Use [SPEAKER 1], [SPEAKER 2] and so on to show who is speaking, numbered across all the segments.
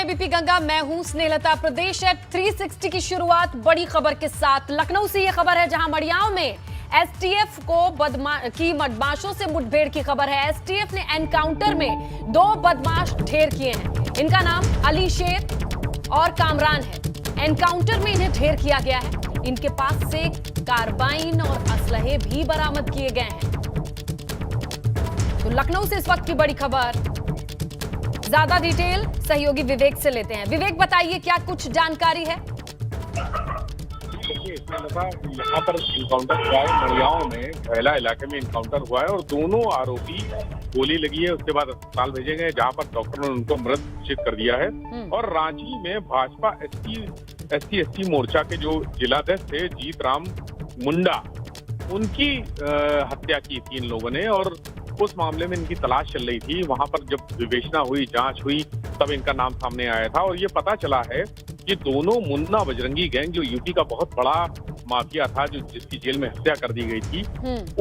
[SPEAKER 1] ABP Ganga, मैं हूं स्नेहलता। प्रदेश eight 360 की शुरुआत बड़ी खबर के साथ। लखनऊ से यह खबर है, जहां मड़ियाओं में एसटीएफ को बदमाशों से मुठभेड़ की खबर है। एसटीएफ ने एनकाउंटर में 2 बदमाश ढेर किए हैं। इनका नाम अली शेर और कामरान है। एनकाउंटर में इन्हें ढेर किया गया है। इनके पास से कारबाइन और असलहे भी बरामद किए गए हैं। तो लखनऊ से इस वक्त की बड़ी खबर। ज्यादा डिटेल सहयोगी विवेक से लेते हैं। विवेक, बताइए क्या कुछ जानकारी है?
[SPEAKER 2] यहाँ पर इनकाउंटर हुआ है, मड़ियाओं में खैला इलाके में इनकाउंटर हुआ है और दोनों आरोपी गोली लगी है, उसके बाद अस्पताल भेजे गए, जहाँ पर डॉक्टर ने उनको मृत घोषित कर दिया है। और रांची में भाजपा एसटी मोर्चा के जो जिलाध्यक्ष थे जीत राम मुंडा, उनकी हत्या की थी इन लोगों ने और उस मामले में इनकी तलाश चल रही थी। वहां पर जब विवेचना हुई, जांच हुई, तब इनका नाम सामने आया था और ये पता चला है कि दोनों मुन्ना बजरंगी गैंग, जो यूपी का बहुत बड़ा माफिया था, जो जिसकी जेल में हत्या कर दी गई थी,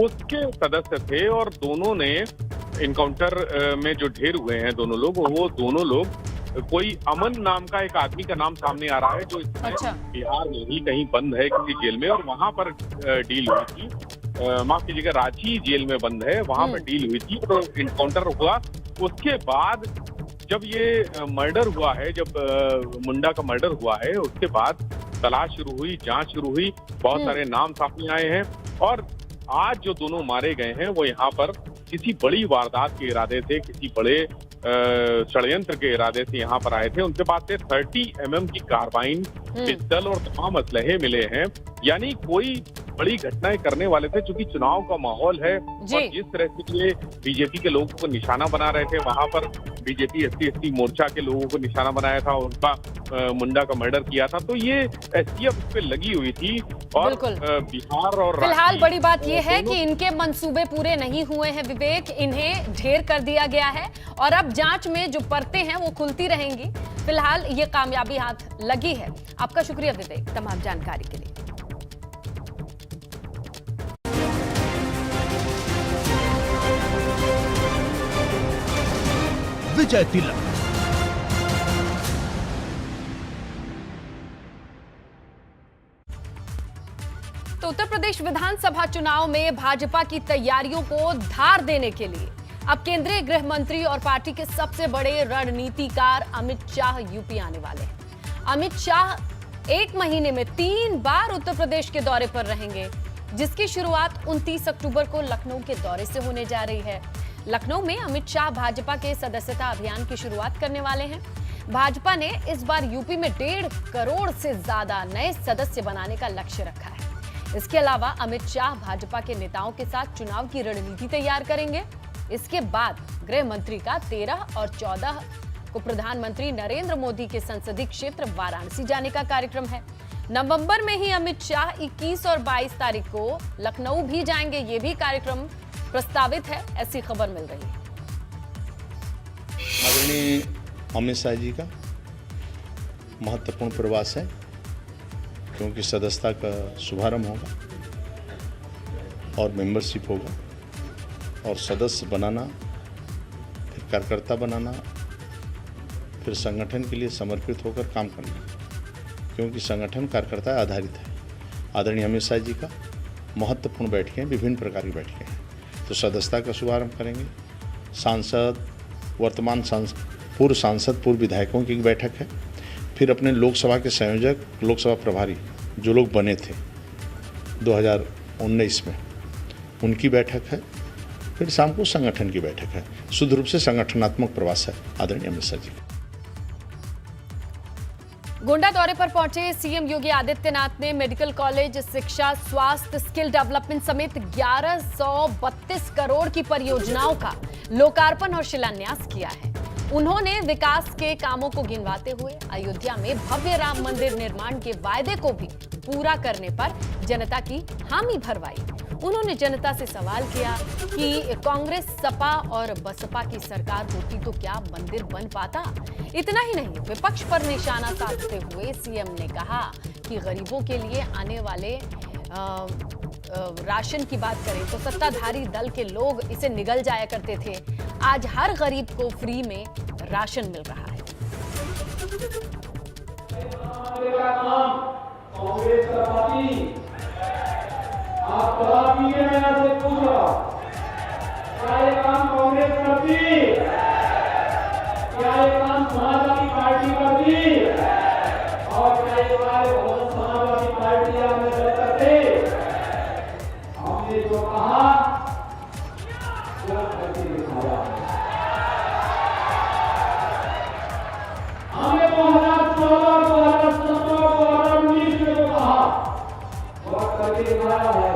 [SPEAKER 2] उसके सदस्य थे। और दोनों ने इनकाउंटर में जो ढेर हुए हैं दोनों लोग, वो दोनों लोग, कोई अमन नाम का एक आदमी का नाम सामने आ रहा है, जो बिहार में ही कहीं बंद है किसी जेल में, और वहां पर डील हुई थी। माफ कीजिएगा, रांची जेल में बंद है, वहां पर डील हुई थी और इनकाउंटर हुआ। उसके बाद जब ये मर्डर हुआ है, जब मुंडा का मर्डर हुआ है, उसके बाद तलाश शुरू हुई, जांच शुरू हुई, बहुत सारे नाम सामने आए हैं। और आज जो दोनों मारे गए हैं वो यहाँ पर किसी बड़ी वारदात के इरादे से, किसी बड़े षड्यंत्र के इरादे से यहाँ पर आए थे। उनके पास से 30 mm की कार्बाइन, पिस्टल और तमाम असलहे मिले हैं। यानी कोई बड़ी घटनाएं करने वाले थे। चूंकि चुनाव का माहौल है और जिस तरह से ये बीजेपी के लोगों को निशाना बना रहे थे, वहां पर बीजेपी एसटी मोर्चा के लोगों को निशाना बनाया था, उनका मुंडा का मर्डर किया था, तो ये एसटीएफ पे लगी हुई थी। और बिहार और
[SPEAKER 1] फिलहाल बड़ी बात ये है कि इनके मंसूबे पूरे नहीं हुए हैं विवेक, इन्हें ढेर कर दिया गया है और अब जांच में जो परतें हैं वो खुलती रहेंगी। फिलहाल ये कामयाबी हाथ लगी है। आपका शुक्रिया विवेक तमाम जानकारी के लिए।
[SPEAKER 3] विजय तिलक।
[SPEAKER 1] तो उत्तर प्रदेश विधानसभा चुनाव में भाजपा की तैयारियों को धार देने के लिए अब केंद्रीय गृह मंत्री और पार्टी के सबसे बड़े रणनीतिकार अमित शाह यूपी आने वाले हैं। अमित शाह 1 महीने में 3 बार उत्तर प्रदेश के दौरे पर रहेंगे, जिसकी शुरुआत 29 अक्टूबर को लखनऊ के दौरे से होने जा रही है। लखनऊ में अमित शाह भाजपा के सदस्यता अभियान की शुरुआत करने वाले हैं। भाजपा ने इस बार यूपी में 1.5 करोड़ से ज्यादा नए सदस्य बनाने का लक्ष्य रखा है। इसके अलावा अमित शाह भाजपा के नेताओं के साथ चुनाव की रणनीति तैयार करेंगे। इसके बाद गृह मंत्री का 13 और 14 को प्रधानमंत्री नरेंद्र मोदी के संसदीय क्षेत्र वाराणसी जाने का कार्यक्रम है। नवंबर में ही अमित शाह 21 और 22 तारीख को लखनऊ भी जाएंगे। ये भी कार्यक्रम प्रस्तावित है, ऐसी खबर मिल रही है।
[SPEAKER 4] आदरणीय अमित शाह जी का महत्वपूर्ण प्रवास है, क्योंकि सदस्यता का शुभारंभ होगा और मेंबरशिप होगा और सदस्य बनाना, फिर कार्यकर्ता बनाना, फिर संगठन के लिए समर्पित होकर काम करना, क्योंकि संगठन कार्यकर्ता आधारित है। आदरणीय अमित शाह जी का महत्वपूर्ण बैठकें, विभिन्न प्रकार की बैठकें हैं। तो सदस्यता का शुभारंभ करेंगे, सांसद, वर्तमान पूर्व सांसद, पूर्व विधायकों की बैठक है, फिर अपने लोकसभा के संयोजक, लोकसभा प्रभारी जो लोग बने थे 2019 में, उनकी बैठक है, फिर शाम को संगठन की बैठक है। शुद्ध रूप से संगठनात्मक प्रवास है आदरणीय अमित शाह जी का।
[SPEAKER 1] गोंडा दौरे पर पहुंचे सीएम योगी आदित्यनाथ ने मेडिकल कॉलेज, शिक्षा, स्वास्थ्य, स्किल डेवलपमेंट समेत 1132 करोड़ की परियोजनाओं का लोकार्पण और शिलान्यास किया है। उन्होंने विकास के कामों को गिनवाते हुए अयोध्या में भव्य राम मंदिर निर्माण के वायदे को भी पूरा करने पर जनता की हामी भरवाई। उन्होंने जनता से सवाल किया कि कांग्रेस, सपा और बसपा की सरकार होती तो क्या मंदिर बन पाता। इतना ही नहीं, विपक्ष पर निशाना साधते हुए सीएम ने कहा कि गरीबों के लिए आने वाले राशन की बात करें तो सत्ताधारी दल के लोग इसे निगल जाया करते थे। आज हर गरीब को फ्री में राशन मिल रहा है।
[SPEAKER 3] कांग्रेस का पार्टी आप जवाब दीजिए, मैं आपसे पूछ रहा हूं, क्या ये काम कांग्रेस करती, क्या ये काम समाजवादी पार्टी करती, और क्या ये काम समाजवादी पार्टी आपने करते? हमने जो कहा वो करके दिखाया। हमने 2014, 2017, 2019 में जो कहा वो करके दिखाया है।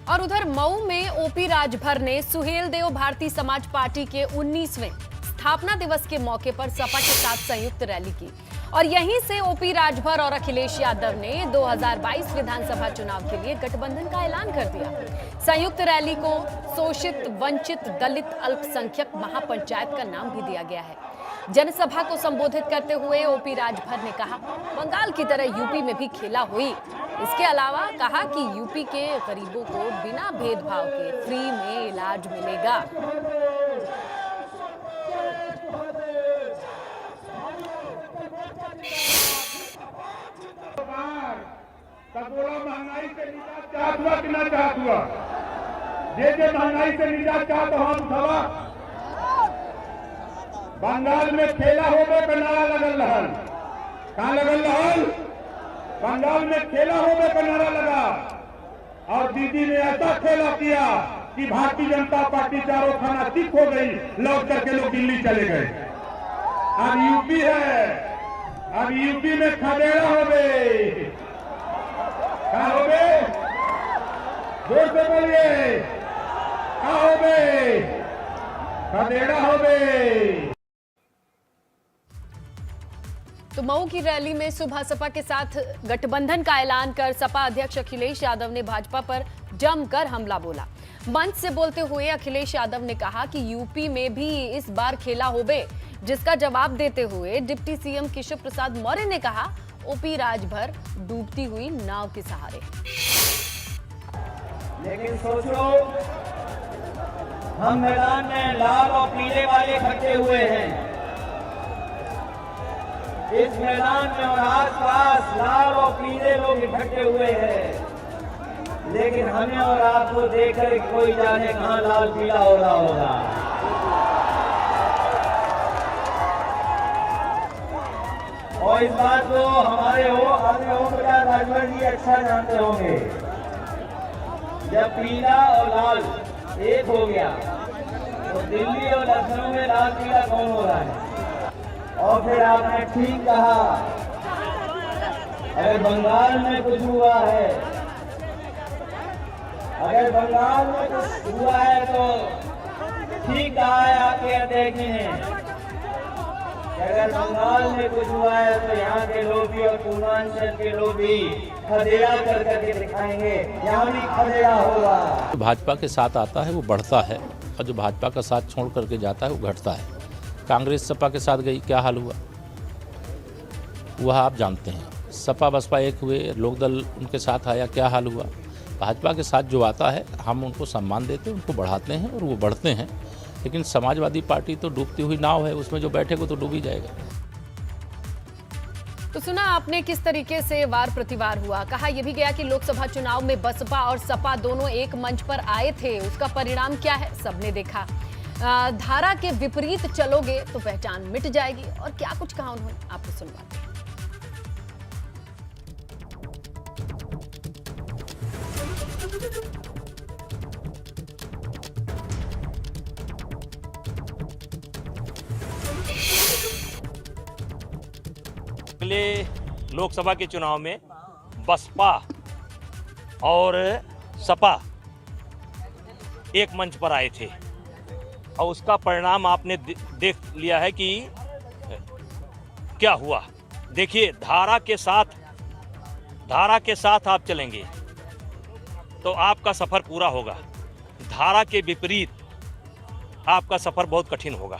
[SPEAKER 1] और उधर मऊ में ओपी राजभर ने सुहेल देव भारतीय समाज पार्टी के 19वें स्थापना दिवस के मौके पर सपा के साथ संयुक्त रैली की और यहीं से ओपी राजभर और अखिलेश यादव ने 2022 विधानसभा चुनाव के लिए गठबंधन का ऐलान कर दिया। संयुक्त रैली को शोषित, वंचित, दलित, अल्पसंख्यक महापंचायत का नाम भी दिया गया है। जनसभा को संबोधित करते हुए ओपी राजभर ने कहा, बंगाल की तरह यूपी में भी खेला हुई। इसके अलावा कहा कि यूपी के गरीबों को बिना भेदभाव के फ्री में इलाज मिलेगा।
[SPEAKER 3] महंगाई से निजात चाहत हुआ कि ना चाहत हुआ? जे महंगाई से निजात चाहत हम थवा बंगाल में खेला होबे का नारा लगल रहल। कहाँ लगल रहल? बंगाल में खेला होबे का नारा लगा और दीदी ने ऐसा खेला किया कि भारतीय जनता पार्टी चारों खाना ठीक हो गई, लौट करके लोग दिल्ली चले गए। अब यूपी है, अब यूपी में खदेड़ा होबे। कहाँ होबे? जोर से बोलिए, कहाँ होबे? खदेड़ा होबे।
[SPEAKER 1] तो मऊ की रैली में सुबह सपा के साथ गठबंधन का ऐलान कर सपा अध्यक्ष अखिलेश यादव ने भाजपा पर जमकर हमला बोला। मंच से बोलते हुए अखिलेश यादव ने कहा कि यूपी में भी इस बार खेला होबे, जिसका जवाब देते हुए डिप्टी सीएम केशव प्रसाद मौर्य ने कहा, ओपी राजभर डूबती हुई नाव के सहारे।
[SPEAKER 5] लेकिन सोचो, हम मैदान में लाल और पीले वाले इकट्ठे हुए हैं। इस मैदान में और आसपास लाल और पीले लोग इकट्ठे हुए हैं, लेकिन हमें और आपको देखकर कोई जाने कहां लाल पीला हो रहा होगा। और इस बात को हमारे प्रकाश राजभर जी अच्छा जानते होंगे। जब पीला और लाल एक हो गया तो दिल्ली और लखनऊ में लाल पीला कौन हो रहा है? और फिर आपने ठीक कहा, अगर बंगाल में कुछ हुआ है, अगर बंगाल में कुछ हुआ है तो ठीक कहा है आपके अध्यक्ष ने, अगर बंगाल में कुछ हुआ है तो यहाँ के लोग भी और पूर्वांचल के लोग भी खदेड़ा कर करके दिखाएंगे, यहाँ भी खदेड़ा होगा।
[SPEAKER 6] भाजपा के साथ आता है वो बढ़ता है और जो भाजपा का साथ छोड़ करके जाता है वो घटता है। कांग्रेस सपा के साथ गई, क्या हाल हुआ वह आप जानते हैं। सपा बसपा एक हुए, लोकदल उनके साथ आया, क्या हाल हुआ। भाजपा के साथ जो आता है हम उनको सम्मान देते हैं, उनको बढ़ाते हैं और वो बढ़ते हैं। लेकिन समाजवादी पार्टी तो डूबती हुई नाव है, उसमें जो बैठेगा तो डूब ही जाएगा।
[SPEAKER 1] तो सुना आपने किस तरीके से वार प्रतिवार हुआ। कहा यह भी गया कि लोकसभा चुनाव में बसपा और सपा दोनों एक मंच पर आए थे, उसका परिणाम क्या है सबने देखा। धारा के विपरीत चलोगे तो पहचान मिट जाएगी। और क्या कुछ कहा उन्होंने, आपको सुनवाते हैं।
[SPEAKER 7] अगले लोकसभा के चुनाव में बसपा और सपा एक मंच पर आए थे और उसका परिणाम आपने देख लिया है कि क्या हुआ। देखिए, धारा के साथ आप चलेंगे तो आपका सफर पूरा होगा, धारा के विपरीत आपका सफर बहुत कठिन होगा।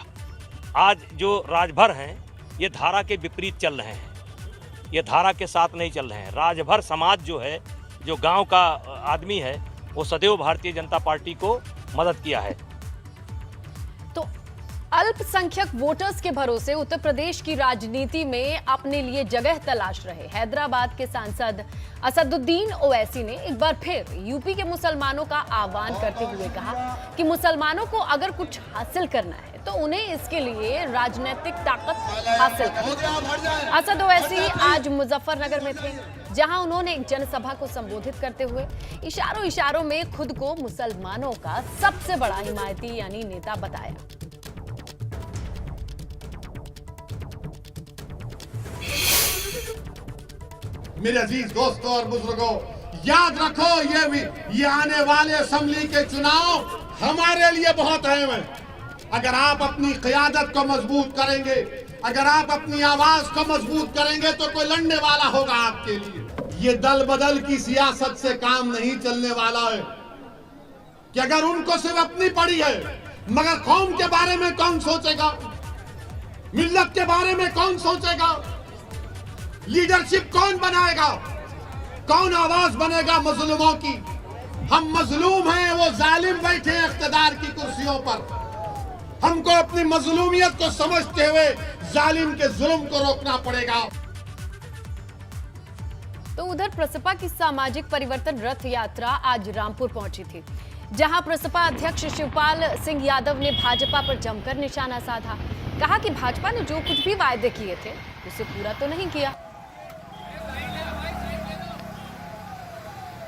[SPEAKER 7] आज जो राजभर हैं ये धारा के विपरीत चल रहे हैं, ये धारा के साथ नहीं चल रहे हैं। राजभर समाज जो है, जो गांव का आदमी है, वो सदैव भारतीय जनता पार्टी को मदद किया है।
[SPEAKER 1] तो अल्पसंख्यक वोटर्स के भरोसे उत्तर प्रदेश की राजनीति में अपने लिए जगह तलाश रहे हैदराबाद के सांसद असदुद्दीन ओवैसी ने एक बार फिर यूपी के मुसलमानों का आह्वान करते हुए कहा कि मुसलमानों को अगर कुछ हासिल करना है तो उन्हें इसके लिए राजनीतिक ताकत हासिल करनी। असद ओवैसी आज मुजफ्फरनगर में थे, जहां उन्होंने एक जनसभा को संबोधित करते हुए इशारों में खुद को मुसलमानों का सबसे बड़ा हिमायती यानी नेता बताया।
[SPEAKER 8] मेरे अजीज दोस्तों और बुजुर्गों, याद रखो ये आने वाले असेंबली के चुनाव हमारे लिए बहुत अहम है। अगर आप अपनी क़यादत को मजबूत करेंगे, अगर आप अपनी आवाज को मजबूत करेंगे तो कोई लड़ने वाला होगा आपके लिए। ये दल बदल की सियासत से काम नहीं चलने वाला है कि अगर उनको सिर्फ अपनी पड़ी है, मगर कौम के बारे में कौन सोचेगा, मिल्लत के बारे में कौन सोचेगा, लीडरशिप कौन बनाएगा, कौन आवाज बनेगा मजलूमों की। हम मजलूम हैं, वो जालिम बैठे हैं इख्तिदार की कुर्सियों पर। हमको अपनी मजलूमियत को समझते हुए जालिम के जुल्म को रोकना पड़ेगा।
[SPEAKER 1] तो उधर प्रसपा की सामाजिक परिवर्तन रथ यात्रा आज रामपुर पहुंची थी, जहां प्रसपा अध्यक्ष शिवपाल सिंह यादव ने भाजपा पर जमकर निशाना साधा। कहा कि भाजपा ने जो कुछ भी वायदे किए थे उसे पूरा तो नहीं किया।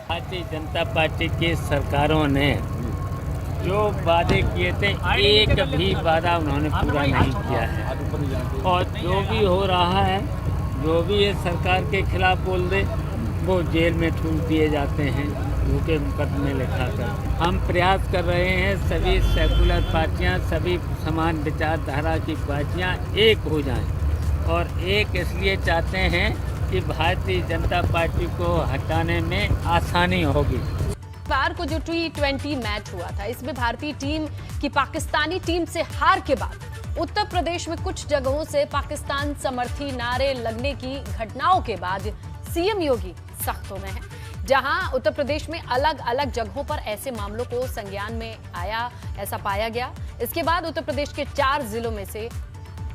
[SPEAKER 9] भारतीय जनता पार्टी की सरकारों ने जो वादे किए थे एक भी वादा उन्होंने पूरा नहीं किया है, और जो भी हो रहा है, जो भी ये सरकार के खिलाफ बोल दे वो जेल में ठूस दिए जाते हैं, उनके मुकदमे लिखा कर। हम प्रयास कर रहे हैं सभी सेकुलर पार्टियां, सभी समान विचारधारा की पार्टियां एक हो जाएं, और एक इसलिए चाहते हैं कि भारतीय जनता पार्टी को हटाने में आसानी होगी।
[SPEAKER 1] बार को जो T20 मैच हुआ था, इसमें भारतीय टीम की पाकिस्तानी टीम से हार के बाद उत्तर प्रदेश में कुछ जगहों से पाकिस्तान समर्थी नारे लगने की घटनाओं के बाद सीएम योगी सख्तों में हैं, जहां उत्तर प्रदेश में अलग अलग जगहों पर ऐसे मामलों को संज्ञान में आया, ऐसा पाया गया। इसके बाद उत्तर प्रदेश के 4 जिलों में से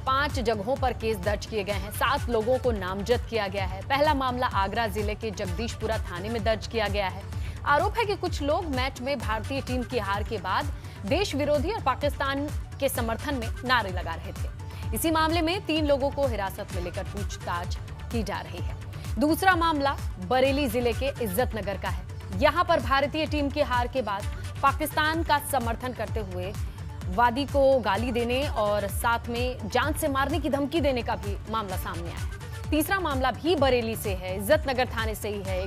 [SPEAKER 1] 5 जगहों पर केस दर्ज किए गए हैं, 7 लोगों को नामजद किया गया है। पहला मामला आगरा जिले के जगदीशपुरा थाने में दर्ज किया गया है। आरोप है कि कुछ लोग मैच में भारतीय टीम की हार के बाद देश विरोधी और पाकिस्तान के समर्थन में नारे लगा रहे थे। इसी मामले में 3 लोगों को हिरासत में लेकर पूछताछ की जा रही है। दूसरा मामला बरेली जिले के इज्जतनगर का है। यहां पर भारतीय टीम की हार के बाद पाकिस्तान का समर्थन करते हुए वादी को गाली देने और साथ में जान से मारने की धमकी देने का भी मामला सामने आया है। तीसरा मामला भी बरेली से है, इज्जतनगर थाने से ही है।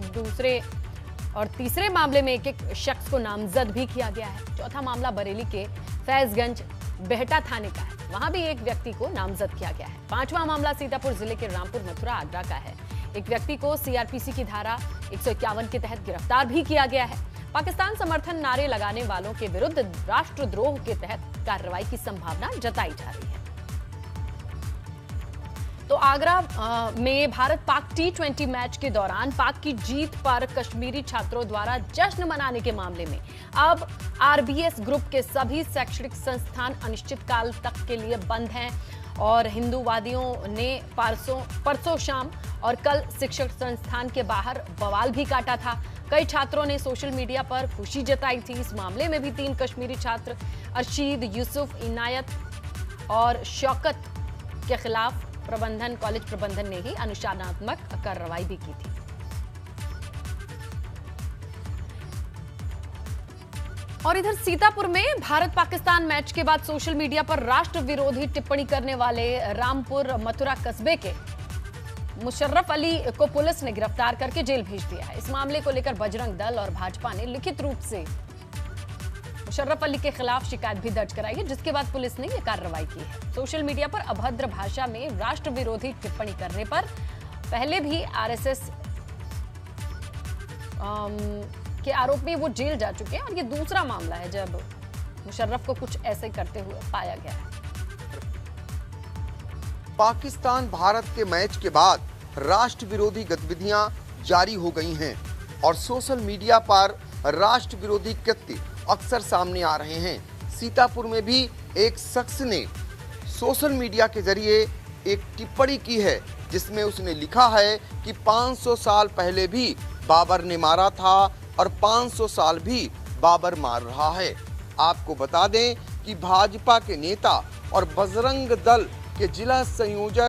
[SPEAKER 1] तीसरे मामले में एक शख्स को नामजद भी किया गया है। चौथा मामला बरेली के फैजगंज बेहटा थाने का है, वहां भी एक व्यक्ति को नामजद किया गया है। 5वां मामला सीतापुर जिले के रामपुर मथुरा आगरा का है। एक व्यक्ति को सीआरपीसी की धारा 151 के तहत गिरफ्तार भी किया गया है। पाकिस्तान समर्थन नारे लगाने वालों के विरुद्ध राष्ट्रद्रोह के तहत कार्रवाई की संभावना जताई जा रही है। तो आगरा में भारत पाक T20 मैच के दौरान पाक की जीत पर कश्मीरी छात्रों द्वारा जश्न मनाने के मामले में अब आरबीएस ग्रुप के सभी शैक्षणिक संस्थान अनिश्चितकाल तक के लिए बंद हैं, और हिंदूवादियों ने परसों शाम और कल शिक्षक संस्थान के बाहर बवाल भी काटा था। कई छात्रों ने सोशल मीडिया पर खुशी जताई थी। इस मामले में भी 3 कश्मीरी छात्र अरशीद, यूसुफ, इनायत और शौकत के खिलाफ कॉलेज प्रबंधन ने ही अनुशासनात्मक कार्रवाई भी की थी। और इधर सीतापुर में भारत पाकिस्तान मैच के बाद सोशल मीडिया पर राष्ट्र विरोधी टिप्पणी करने वाले रामपुर मथुरा कस्बे के मुशर्रफ अली को पुलिस ने गिरफ्तार करके जेल भेज दिया है। इस मामले को लेकर बजरंग दल और भाजपा ने लिखित रूप से मुशर्रफ अली के खिलाफ शिकायत भी दर्ज कराई है, जिसके बाद पुलिस ने यह कार्रवाई की है। सोशल मीडिया पर अभद्र भाषा में राष्ट्र विरोधी टिप्पणी करने पर पहले भी आरएसएस के आरोप में वो जेल जा चुके हैं, और ये दूसरा मामला है जब मुशर्रफ को कुछ ऐसे करते हुए पाया गया है।
[SPEAKER 10] पाकिस्तान भारत के मैच के बाद राष्ट्र विरोधी गतिविधियां जारी हो गई हैं और सोशल मीडिया पर राष्ट्र विरोधी कृत्य अक्सर सामने आ रहे हैं। सीतापुर में भी एक शख्स ने सोशल मीडिया के जरिए एक टिप्पणी की है जिसमें उसने लिखा है कि 500 साल पहले भी बाबर ने मारा था और 500 साल भी बाबर मार रहा है। आपको बता दें कि भाजपा के नेता और बजरंग दल के जिला संयोजक